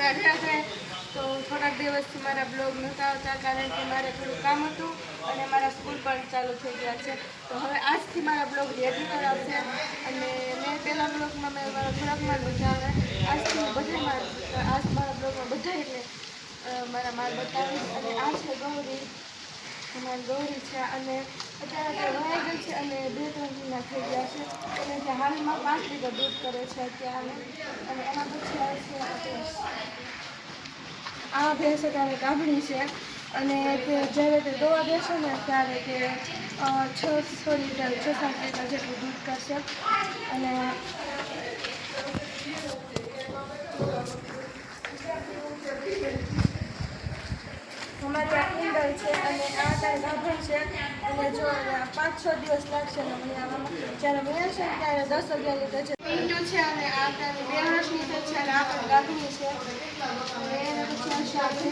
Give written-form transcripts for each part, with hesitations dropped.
રાધે રાધે. તો થોડાક દિવસથી મારા બ્લોગ નહોતા આવતા કારણ કે મારે થોડું કામ હતું અને મારા સ્કૂલ પણ ચાલુ થઈ ગયા છે. તો હવે આજથી મારા બ્લોગ રેગ્યુલર આવશે અને મેં પહેલા બ્લોગમાં મેં મારા થોડાક માલ બતાવે આજથી મારા બ્લોગમાં બધા એટલે મારા માલ બતાવીશ. અને આ છે ગૌરી, અમારી ગૌરી છે અને અત્યારે વહાઈ ગઈ છે અને 2-3 મહિના થઈ ગયા છે અને જે હાલમાં 5 લીટર દૂધ કરે છે અત્યારે. અને એના પછી આવે છે આ ભેંસ અત્યારે ગાભણી છે અને તે જ્યારે તે દોવા દેશે ને ત્યારે તે 6-7 લીટર જેટલું દૂધ કરશે. અને અમારી આ કુંડલ છે અને આ કાંઈ ગાભણ છે અને જો 5-6 દિવસ લાગશે ને મને આવામાં જ્યારે મળે છે ત્યારે 10-11 લીટર છે. પિન્ટુ છે અને આ ત્યારે 2 વર્ષની થઈ છે અને આ પણ ગાભણી છે. અને એના પછી આવશે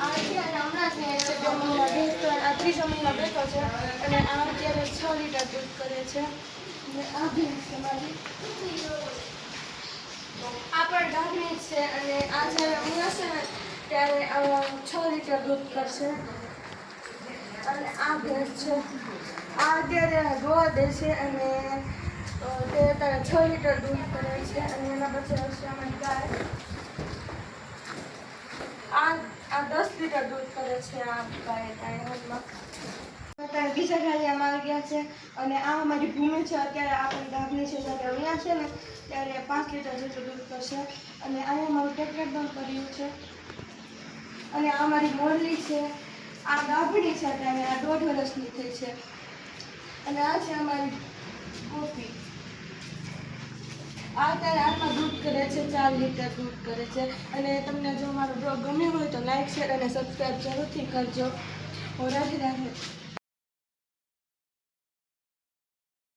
આ અત્યારે હમણાં જ છે 2 મહિના બેસતો આ 3જા મહિના બેઠો છે અને આ અત્યારે 6 લીટર દૂધ કરે છે. અને આ ભેંસ છે મારી, આ પણ ગાભણી છે અને આ જ્યારે ઉમરશે ને ત્યારે 6 લીટર દૂધ કરશે. અને આ ભેંસ છે આ અત્યારે ગોવા દે છે અને તે અત્યારે 6 લીટર દૂધ કરે છે. અને એના પછી આવશે અમારી ગાય, આ 10 લીટર દૂધ કરે છે. આ ગાય અત્યારે બીજા ગાડિયામાં આવી ગયા છે અને આ અમારી ભૂમિ છે અત્યારે આ પણ ગાભણી છે. જ્યારે અહીંયા છે ને ત્યારે 5 લીટર જેટલું દૂધ કરશે. અને અહીંયા અમારું ટ્રેક્ટર પણ કર્યું છે. અને આ અમારી મોરલી છે, આ ગાભણી છે અત્યારે આ 1.5 વર્ષની થઈ છે. અને આ છે અમારી કોપી, આ અત્યારે આટલા દૂધ કરે છે, 4 લીટર દૂધ કરે છે. અને તમને જો મારો બ્લોગ ગમ્યો હોય તો લાઈક, શેર અને સબસ્ક્રાઈબ જરૂરથી કરજો. રાધે રાધે.